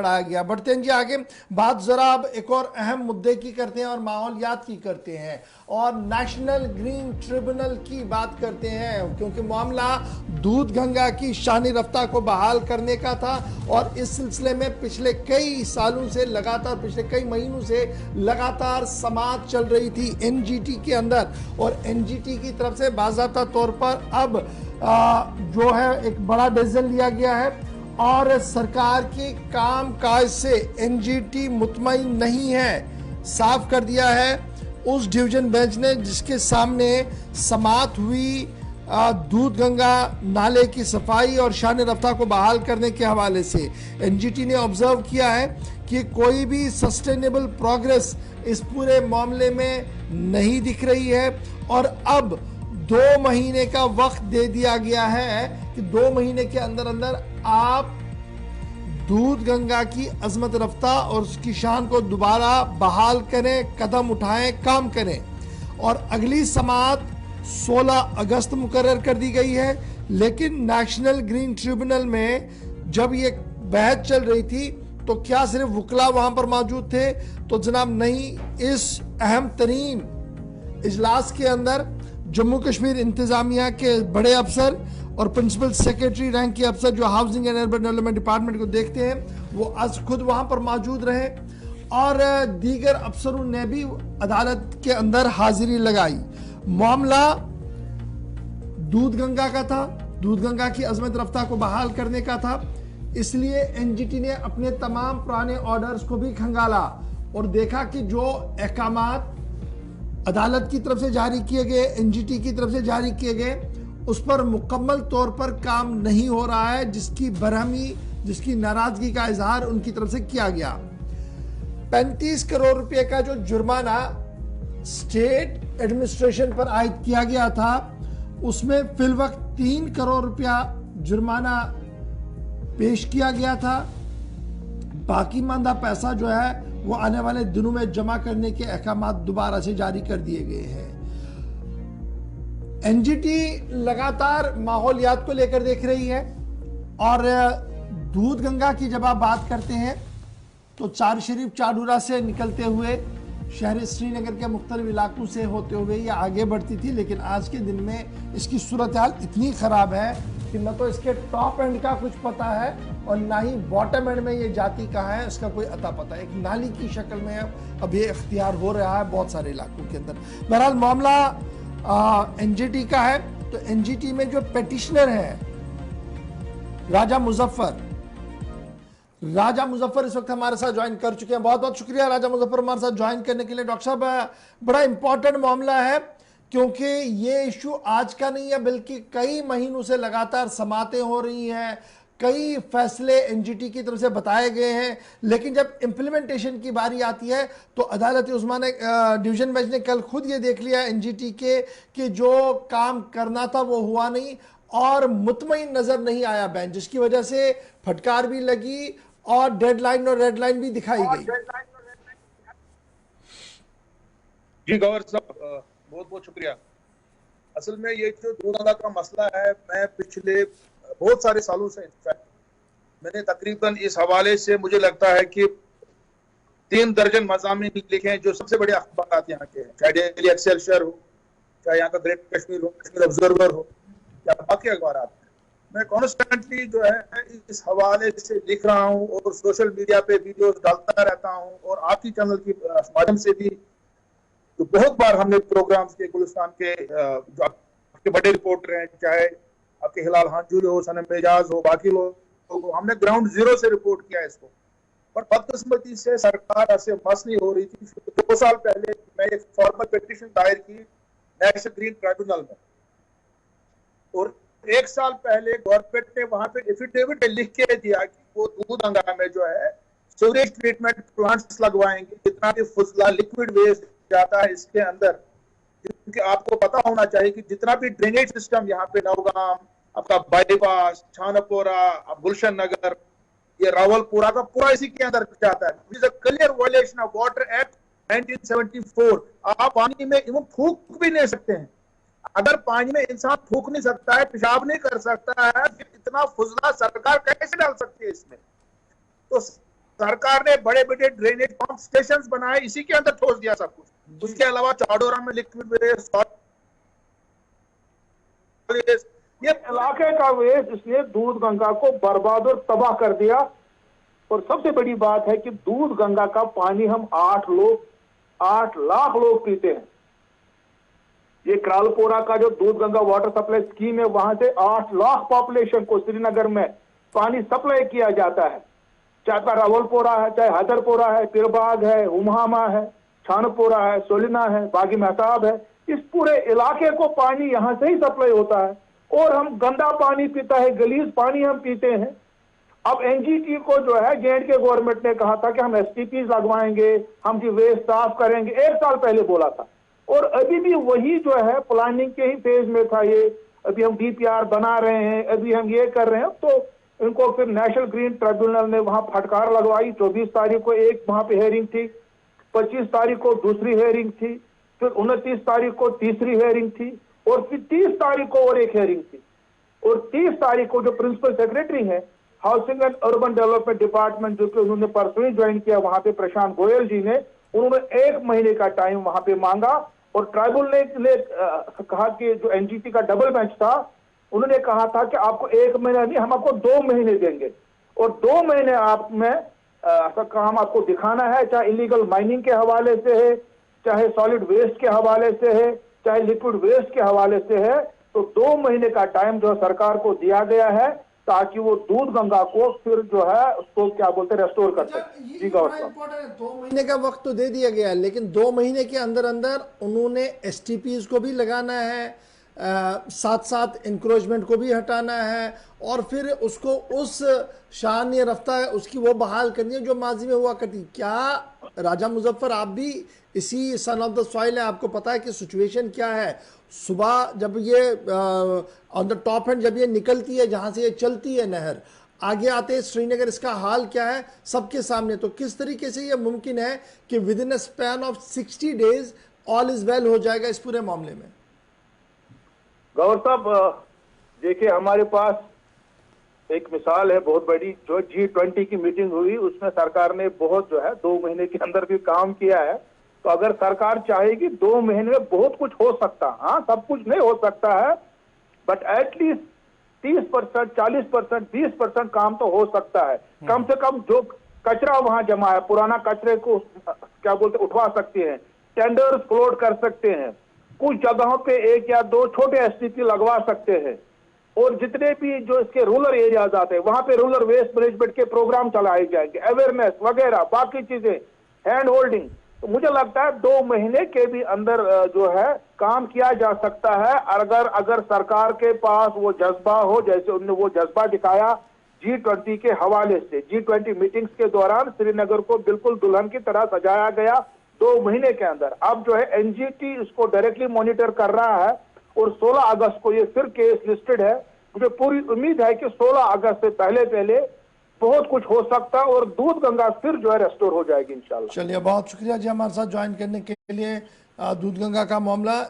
बढ़ाया गया। बढ़ते हैं जी आगे, बात जरा अब एक और अहम मुद्दे की करते हैं और माहौलियात की करते हैं और नेशनल ग्रीन ट्रिब्यूनल की बात करते हैं, क्योंकि मामला दूध गंगा की शानी रफ्ता को बहाल करने का था और इस सिलसिले में पिछले कई सालों से लगातार, पिछले कई महीनों से लगातार समाअत चल रही थी एनजीटी के अंदर और एनजीटी की तरफ से बाज़ाब्ता तौर पर अब जो है एक बड़ा डिसीजन लिया गया है और सरकार के काम काज से एनजीटी मुतमईन नहीं है, साफ कर दिया है उस डिवीजन बेंच ने जिसके सामने समाअत हुई दूध गंगा नाले की सफाई और शान रफ्ता को बहाल करने के हवाले से। एनजीटी ने ऑब्जर्व किया है कि कोई भी सस्टेनेबल प्रोग्रेस इस पूरे मामले में नहीं दिख रही है और अब 2 महीने का वक्त दे दिया गया है कि 2 महीने के अंदर अंदर आप दूध गंगा की अजमत रफ्ता और उसकी शान को दोबारा बहाल करें, कदम उठाएं, काम करें। और अगली समाअत 16 अगस्त मुकर्रर कर दी गई है, लेकिन नेशनल ग्रीन ट्रिब्यूनल में जब ये बहस चल रही थी तो क्या सिर्फ वकला वहां पर मौजूद थे? तो जनाब नहीं, इस अहम तरीन इजलास के अंदर जम्मू कश्मीर इंतजामिया के बड़े अफसर और प्रिंसिपल सेक्रेटरी रैंक के अफसर जो housing and urban development department को देखते हैं, वो आज खुद वहां पर मौजूद रहे और दीगर अफसरों ने भी अदालत के अंदर हाजिरी लगाई। मामला दूध गंगा का था, दूध गंगा की अजमत रफ्ता को बहाल करने का था, इसलिए एनजीटी ने अपने तमाम पुराने ऑर्डर्स को भी खंगाला और देखा कि जो अहकामात अदालत की तरफ से जारी किए गए, एनजीटी की तरफ से जारी किए गए, उस पर मुकम्मल तौर पर काम नहीं हो रहा है, जिसकी बरहमी, जिसकी नाराजगी का इजहार उनकी तरफ से किया गया। 35 करोड़ रुपए का जो जुर्माना स्टेट एडमिनिस्ट्रेशन पर आयद किया गया था, उसमें फिल वक्त 3 करोड़ रुपया जुर्माना पेश किया गया था। बाकी मानदा पैसा जो है वो आने वाले दिनों में जमा करने के अहकाम दोबारा से जारी कर दिए गए हैं। एनजीटी लगातार माहौलियात को लेकर देख रही है और दूध गंगा की जब आप बात करते हैं तो चार शरीफ चाडूरा से निकलते हुए शहर श्रीनगर के मुख्तलिफ इलाकों से होते हुए ये आगे बढ़ती थी, लेकिन आज के दिन में इसकी सूरत हाल इतनी ख़राब है कि न तो इसके टॉप एंड का कुछ पता है और ना ही बॉटम एंड में ये जाती कहाँ है इसका कोई अता पता है। एक नाली की शक्ल में अब ये इख्तियार हो रहा है बहुत सारे इलाकों के अंदर। बहरहाल मामला एनजीटी का है, तो एनजीटी में जो पेटिशनर है राजा मुजफ्फर इस वक्त हमारे साथ ज्वाइन कर चुके हैं। बहुत बहुत शुक्रिया राजा मुजफ्फर हमारे साथ ज्वाइन करने के लिए। डॉक्टर साहब, बड़ा इंपॉर्टेंट मामला है क्योंकि ये इशू आज का नहीं है, बल्कि कई महीनों से लगातार समातें हो रही हैं, कई फैसले एनजीटी की तरफ से बताए गए हैं, लेकिन जब इम्प्लीमेंटेशन की बारी आती है तो अदालत उस्मा ने, डिवीजन बेंच ने कल खुद ये देख लिया एनजीटी के कि जो काम करना था वो हुआ नहीं और मुतमईन नजर नहीं आया बेंच, जिसकी वजह से फटकार भी लगी और डेडलाइन और रेडलाइन भी दिखाई गई। जी गौर साहब, बहुत बहुत शुक्रिया। असल में ये जो दूध गंगा का मसला है, मैं पिछले बहुत सारे सालों से इनफैक्ट मैंने तकरीबन इस हवाले से मुझे लगता है कि 3 दर्जन मज़ामीन लिखे हैं जो सबसे बड़े अखबार यहाँ के हैं, चाहे डेली एक्सेलसियर हो, चाहे यहाँ का ग्रेट कश्मीर हो, कश्मीर ऑब्जर्वर हो, या बाकी अखबार। मैं कॉन्स्टेंटली जो है इस हवाले से लिख रहा हूँ और सोशल मीडिया पे वीडियोस डालता रहता हूँ और आपकी चैनल की माध्यम से भी तो बहुत बार हमने प्रोग्राम्स के गुलिस्तान के जो आपके बड़े रिपोर्टर हैं, चाहे आपके हिलाल हांजुल हो, सनम एजाज हो, बाकी लोग, हमने ग्राउंड जीरो से रिपोर्ट किया इसको। पर बदकिस्मती से सरकार ऐसे मस नहीं हो रही थी। 2 साल पहले मैं एक फॉर्मल पिटीशन दायर की नेशनल ग्रीन ट्रिब्यूनल में और 1 साल पहले गवर्नमेंट ने वहां पे एफिडेविट लिख के दिया कि वो दूध गंगा में जो है सीवरेज ट्रीटमेंट प्लांट्स लगवाएंगे, जितना भी फुजला लिक्विड वेस्ट जाता है इसके अंदर, क्योंकि आपको पता होना चाहिए कि जितना भी ड्रेनेज सिस्टम यहाँ पे नौगाम, आपका बाईपास, छानापोरा, गुलशन नगर, ये रावलपुरा का पूरा इसी के अंदर जाता है। It is a clear violation of water act 1974। आप पानी में इवन थूक भी नहीं सकते हैं। अगर पानी में इंसान थूक नहीं सकता है, पेशाब नहीं कर सकता है, इतना फुजला सरकार कैसे डाल सकती है इसमें? तो सरकार ने बड़े बड़े ड्रेनेज पंप स्टेशन बनाए, इसी के अंदर ठोस दिया सब कुछ। उसके अलावा चाडोरा में लिक्विड वेस्ट, ये इलाके का वेस्ट इसने दूध गंगा को बर्बाद और तबाह कर दिया। और सबसे बड़ी बात है कि दूध गंगा का पानी हम 8 लाख लोग पीते हैं। ये क्रालपोरा का जो दूध गंगा वाटर सप्लाई स्कीम है, वहां से 8 लाख पॉपुलेशन को श्रीनगर में पानी सप्लाई किया जाता है। चाहे रावलपोरा है, चाहे हैदरपोरा है, पिरबाग है, उमहामा है, छानपोरा है, सोलिना है, बागी महताब है, इस पूरे इलाके को पानी यहां से ही सप्लाई होता है। और हम गंदा पानी पीता है, गलीज पानी हम पीते हैं। अब एनजीटी को जो है J&K गवर्नमेंट ने कहा था कि हम STPs लगवाएंगे, हम जी वेस्ट साफ करेंगे, 1 साल पहले बोला था। और अभी भी वही जो है प्लानिंग के ही फेज में था। ये अभी हम DPR बना रहे हैं, अभी हम ये कर रहे हैं। तो इनको फिर नेशनल ग्रीन ट्रिब्यूनल ने वहां फटकार लगवाई। 24 तारीख को एक वहां पे हेयरिंग थी, 25 तारीख को दूसरी हेयरिंग थी, फिर 29 तारीख को तीसरी हेयरिंग थी, और फिर 30 तारीख को और एक हेयरिंग थी। और 30 तारीख को जो प्रिंसिपल सेक्रेटरी है housing and urban development department, जो कि उन्होंने परसों ही ज्वाइन किया, वहां पे प्रशांत गोयल जी ने, उन्होंने 1 महीने का टाइम वहां पे मांगा। और ट्राइब्यूनल ने कहा कि जो एनजीटी का डबल बेंच था, उन्होंने कहा था कि आपको 1 महीना नहीं, हम आपको 2 महीने देंगे। और 2 महीने आप में ऐसा काम आपको दिखाना है, चाहे इलीगल माइनिंग के हवाले से है, चाहे सॉलिड वेस्ट के हवाले से है, चाहे लिक्विड वेस्ट के हवाले से है। तो 2 महीने का टाइम जो सरकार को दिया गया है, ताकि वो दूध गंगा को फिर जो है उसको क्या बोलते हैं रेस्टोर कर सके। जी गौरव, 2 महीने का वक्त तो दे दिया गया, लेकिन 2 महीने के अंदर अंदर उन्होंने STPs को भी लगाना है, साथ साथ इंक्रोचमेंट को भी हटाना है, और फिर उसको उस शान रफ्ता उसकी वो बहाल करनी है जो माजी में हुआ करती। क्या राजा मुजफ्फर आप भी इसी सन ऑफ द सॉइल है, आपको पता है कि सिचुएशन क्या है? सुबह जब ये ऑन द टॉप एंड जब ये निकलती है, जहां से ये चलती है नहर, आगे आते श्रीनगर, इसका हाल क्या है सबके सामने। तो किस तरीके से ये मुमकिन है कि with in a span of 60 days all is well हो जाएगा इस पूरे मामले में? गौर साहब, देखिए हमारे पास एक मिसाल है बहुत बड़ी, जो G20 की मीटिंग हुई, उसमें सरकार ने बहुत जो है 2 महीने के अंदर भी काम किया है। तो अगर सरकार चाहेगी 2 महीने में बहुत कुछ हो सकता, हाँ सब कुछ नहीं हो सकता है, बट एटलीस्ट 30%, 40%, 20% काम तो हो सकता है। कम से कम जो कचरा वहां जमा है, पुराना कचरे को क्या बोलते उठवा सकते हैं, टेंडर्स फ्लोट कर सकते हैं, कुछ जगहों पे 1 या 2 छोटे STP लगवा सकते हैं। और जितने भी जो इसके रूरल एरियाज आते हैं, वहां पे रूरल वेस्ट मैनेजमेंट के प्रोग्राम चलाए जाएंगे, अवेयरनेस वगैरह बाकी चीजें, हैंड होल्डिंग। तो मुझे लगता है 2 महीने के भी अंदर जो है काम किया जा सकता है, अगर सरकार के पास वो जज्बा हो, जैसे उन्होंने वो जज्बा दिखाया G20 के हवाले से। G20 मीटिंग्स के दौरान श्रीनगर को बिल्कुल दुल्हन की तरह सजाया गया 2 महीने के अंदर। अब जो है एनजीटी इसको डायरेक्टली मॉनिटर कर रहा है, और 16 अगस्त को ये फिर केस लिस्टेड है। मुझे पूरी उम्मीद है कि 16 अगस्त से पहले बहुत कुछ हो सकता है, और दूध गंगा फिर जो है रेस्टोर हो जाएगी इंशाल्लाह। चलिए, बहुत शुक्रिया जी हमारे साथ ज्वाइन करने के लिए। दूध गंगा का मामला